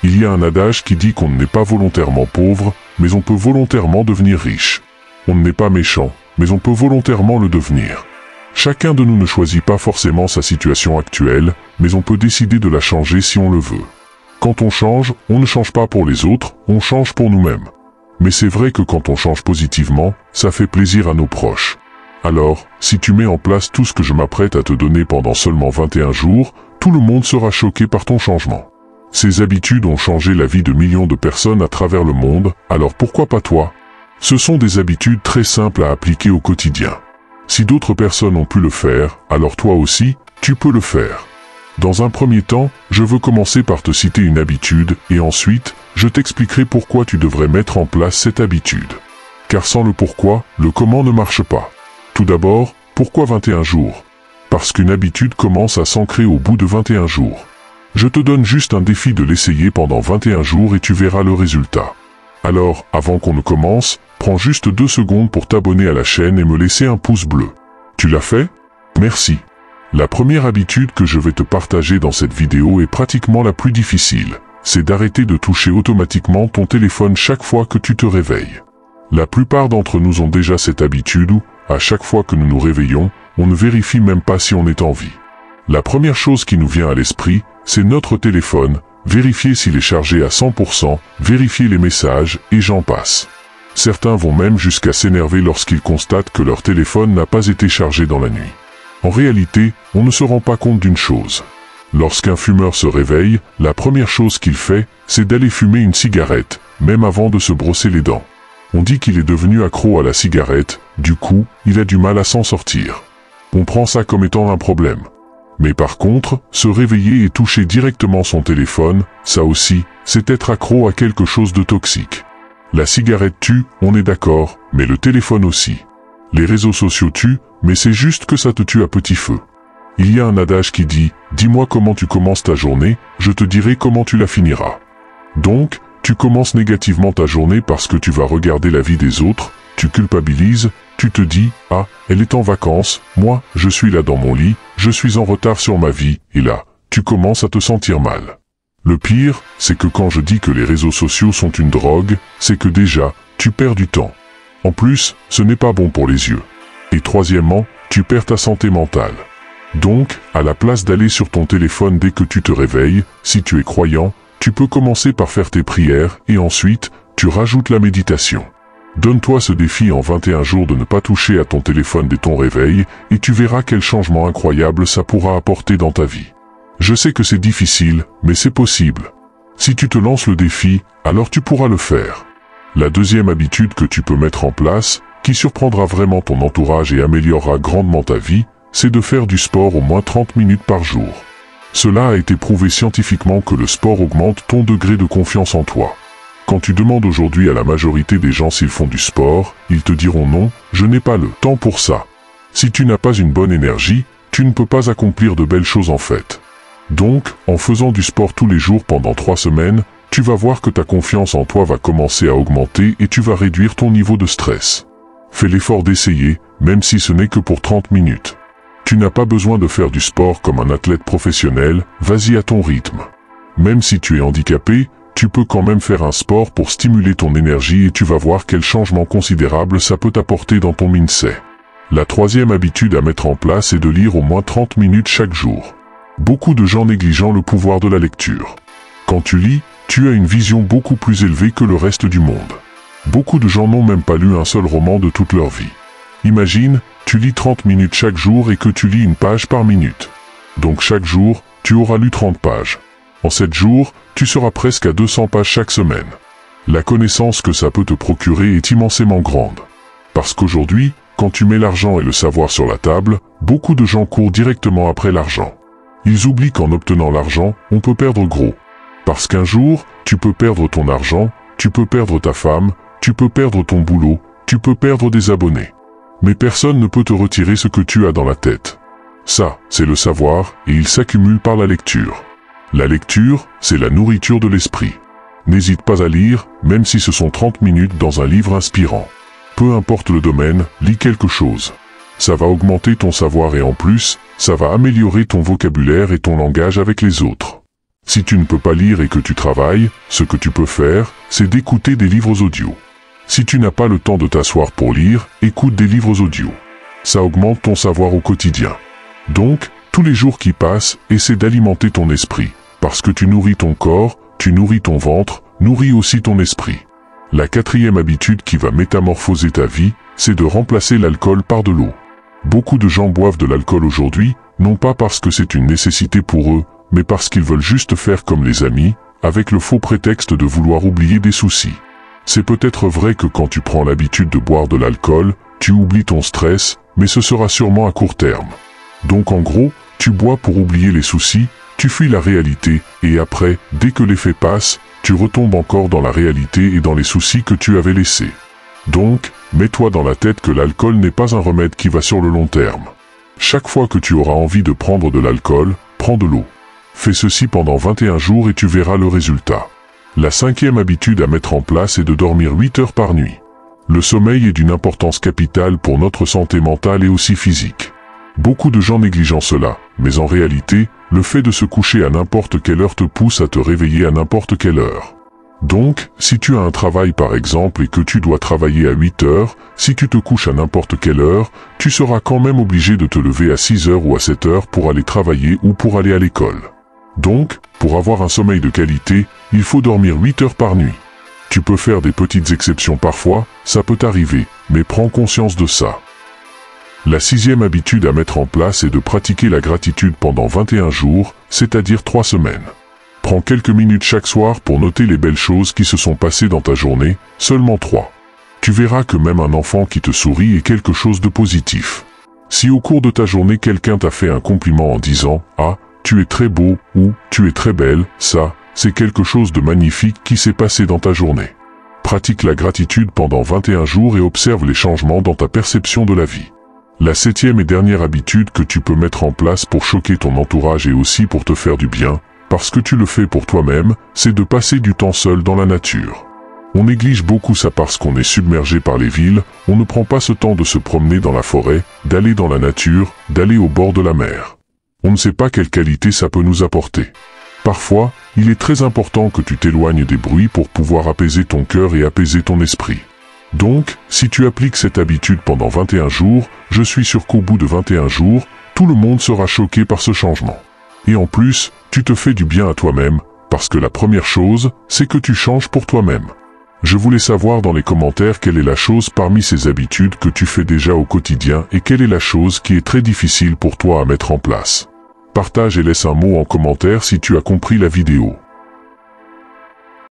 Il y a un adage qui dit qu'on n'est pas volontairement pauvre, mais on peut volontairement devenir riche. On n'est pas méchant, mais on peut volontairement le devenir. Chacun de nous ne choisit pas forcément sa situation actuelle, mais on peut décider de la changer si on le veut. Quand on ne change pas pour les autres, on change pour nous-mêmes. Mais c'est vrai que quand on change positivement, ça fait plaisir à nos proches. Alors, si tu mets en place tout ce que je m'apprête à te donner pendant seulement 21 jours, tout le monde sera choqué par ton changement. Ces habitudes ont changé la vie de millions de personnes à travers le monde, alors pourquoi pas toi? Ce sont des habitudes très simples à appliquer au quotidien. Si d'autres personnes ont pu le faire, alors toi aussi, tu peux le faire. Dans un premier temps, je veux commencer par te citer une habitude, et ensuite, je t'expliquerai pourquoi tu devrais mettre en place cette habitude. Car sans le pourquoi, le comment ne marche pas. Tout d'abord, pourquoi 21 jours? Parce qu'une habitude commence à s'ancrer au bout de 21 jours. Je te donne juste un défi de l'essayer pendant 21 jours et tu verras le résultat. Alors, avant qu'on ne commence, prends juste 2 secondes pour t'abonner à la chaîne et me laisser un pouce bleu. Tu l'as fait? Merci. La première habitude que je vais te partager dans cette vidéo est pratiquement la plus difficile. C'est d'arrêter de toucher automatiquement ton téléphone chaque fois que tu te réveilles. La plupart d'entre nous ont déjà cette habitude où, à chaque fois que nous nous réveillons, on ne vérifie même pas si on est en vie. La première chose qui nous vient à l'esprit, c'est notre téléphone, vérifier s'il est chargé à 100%, vérifier les messages, et j'en passe. Certains vont même jusqu'à s'énerver lorsqu'ils constatent que leur téléphone n'a pas été chargé dans la nuit. En réalité, on ne se rend pas compte d'une chose. Lorsqu'un fumeur se réveille, la première chose qu'il fait, c'est d'aller fumer une cigarette, même avant de se brosser les dents. On dit qu'il est devenu accro à la cigarette, du coup, il a du mal à s'en sortir. On prend ça comme étant un problème. Mais par contre, se réveiller et toucher directement son téléphone, ça aussi, c'est être accro à quelque chose de toxique. La cigarette tue, on est d'accord, mais le téléphone aussi. Les réseaux sociaux tuent, mais c'est juste que ça te tue à petit feu. Il y a un adage qui dit « Dis-moi comment tu commences ta journée, je te dirai comment tu la finiras ». Donc, tu commences négativement ta journée parce que tu vas regarder la vie des autres, tu culpabilises, tu te dis « Ah, elle est en vacances, moi, je suis là dans mon lit, je suis en retard sur ma vie » et là, tu commences à te sentir mal. Le pire, c'est que quand je dis que les réseaux sociaux sont une drogue, c'est que déjà, tu perds du temps. En plus, ce n'est pas bon pour les yeux. Et troisièmement, tu perds ta santé mentale. Donc, à la place d'aller sur ton téléphone dès que tu te réveilles, si tu es croyant, tu peux commencer par faire tes prières et ensuite, tu rajoutes la méditation. Donne-toi ce défi en 21 jours de ne pas toucher à ton téléphone dès ton réveil et tu verras quel changement incroyable ça pourra apporter dans ta vie. Je sais que c'est difficile, mais c'est possible. Si tu te lances le défi, alors tu pourras le faire. La deuxième habitude que tu peux mettre en place, qui surprendra vraiment ton entourage et améliorera grandement ta vie, c'est de faire du sport au moins 30 minutes par jour. Cela a été prouvé scientifiquement que le sport augmente ton degré de confiance en toi. Quand tu demandes aujourd'hui à la majorité des gens s'ils font du sport, ils te diront non, je n'ai pas le temps pour ça. Si tu n'as pas une bonne énergie, tu ne peux pas accomplir de belles choses en fait. Donc, en faisant du sport tous les jours pendant 3 semaines, tu vas voir que ta confiance en toi va commencer à augmenter et tu vas réduire ton niveau de stress. Fais l'effort d'essayer, même si ce n'est que pour 30 minutes. Tu n'as pas besoin de faire du sport comme un athlète professionnel, vas-y à ton rythme. Même si tu es handicapé, tu peux quand même faire un sport pour stimuler ton énergie et tu vas voir quel changement considérable ça peut t'apporter dans ton mindset. La troisième habitude à mettre en place est de lire au moins 30 minutes chaque jour. Beaucoup de gens négligent le pouvoir de la lecture. Quand tu lis, tu as une vision beaucoup plus élevée que le reste du monde. Beaucoup de gens n'ont même pas lu un seul roman de toute leur vie. Imagine, tu lis 30 minutes chaque jour et que tu lis une page par minute. Donc chaque jour, tu auras lu 30 pages. En 7 jours, tu seras presque à 200 pages chaque semaine. La connaissance que ça peut te procurer est immensément grande. Parce qu'aujourd'hui, quand tu mets l'argent et le savoir sur la table, beaucoup de gens courent directement après l'argent. Ils oublient qu'en obtenant l'argent, on peut perdre gros. Parce qu'un jour, tu peux perdre ton argent, tu peux perdre ta femme, tu peux perdre ton boulot, tu peux perdre des abonnés. Mais personne ne peut te retirer ce que tu as dans la tête. Ça, c'est le savoir, et il s'accumule par la lecture. La lecture, c'est la nourriture de l'esprit. N'hésite pas à lire, même si ce sont 30 minutes dans un livre inspirant. Peu importe le domaine, lis quelque chose. Ça va augmenter ton savoir et en plus, ça va améliorer ton vocabulaire et ton langage avec les autres. Si tu ne peux pas lire et que tu travailles, ce que tu peux faire, c'est d'écouter des livres audio. Si tu n'as pas le temps de t'asseoir pour lire, écoute des livres audio. Ça augmente ton savoir au quotidien. Donc, tous les jours qui passent, essaie d'alimenter ton esprit. Parce que tu nourris ton corps, tu nourris ton ventre, nourris aussi ton esprit. La quatrième habitude qui va métamorphoser ta vie, c'est de remplacer l'alcool par de l'eau. Beaucoup de gens boivent de l'alcool aujourd'hui, non pas parce que c'est une nécessité pour eux, mais parce qu'ils veulent juste faire comme les amis, avec le faux prétexte de vouloir oublier des soucis. C'est peut-être vrai que quand tu prends l'habitude de boire de l'alcool, tu oublies ton stress, mais ce sera sûrement à court terme. Donc en gros, tu bois pour oublier les soucis, tu fuis la réalité, et après, dès que l'effet passe, tu retombes encore dans la réalité et dans les soucis que tu avais laissés. Donc, mets-toi dans la tête que l'alcool n'est pas un remède qui va sur le long terme. Chaque fois que tu auras envie de prendre de l'alcool, prends de l'eau. Fais ceci pendant 21 jours et tu verras le résultat. La cinquième habitude à mettre en place est de dormir 8 heures par nuit. Le sommeil est d'une importance capitale pour notre santé mentale et aussi physique. Beaucoup de gens négligent cela, mais en réalité, le fait de se coucher à n'importe quelle heure te pousse à te réveiller à n'importe quelle heure. Donc, si tu as un travail par exemple et que tu dois travailler à 8 heures, si tu te couches à n'importe quelle heure, tu seras quand même obligé de te lever à 6 heures ou à 7 heures pour aller travailler ou pour aller à l'école. Donc, pour avoir un sommeil de qualité, il faut dormir 8 heures par nuit. Tu peux faire des petites exceptions parfois, ça peut arriver, mais prends conscience de ça. La sixième habitude à mettre en place est de pratiquer la gratitude pendant 21 jours, c'est-à-dire 3 semaines. Prends quelques minutes chaque soir pour noter les belles choses qui se sont passées dans ta journée, seulement 3. Tu verras que même un enfant qui te sourit est quelque chose de positif. Si au cours de ta journée quelqu'un t'a fait un compliment en disant « Ah, tu es très beau » ou « Tu es très belle », ça, c'est quelque chose de magnifique qui s'est passé dans ta journée. Pratique la gratitude pendant 21 jours et observe les changements dans ta perception de la vie. La septième et dernière habitude que tu peux mettre en place pour choquer ton entourage et aussi pour te faire du bien, parce que tu le fais pour toi-même, c'est de passer du temps seul dans la nature. On néglige beaucoup ça parce qu'on est submergé par les villes, on ne prend pas ce temps de se promener dans la forêt, d'aller dans la nature, d'aller au bord de la mer. On ne sait pas quelle qualité ça peut nous apporter. Parfois, il est très important que tu t'éloignes des bruits pour pouvoir apaiser ton cœur et apaiser ton esprit. Donc, si tu appliques cette habitude pendant 21 jours, je suis sûr qu'au bout de 21 jours, tout le monde sera choqué par ce changement. Et en plus, tu te fais du bien à toi-même, parce que la première chose, c'est que tu changes pour toi-même. Je voulais savoir dans les commentaires quelle est la chose parmi ces habitudes que tu fais déjà au quotidien et quelle est la chose qui est très difficile pour toi à mettre en place. Partage et laisse un mot en commentaire si tu as compris la vidéo.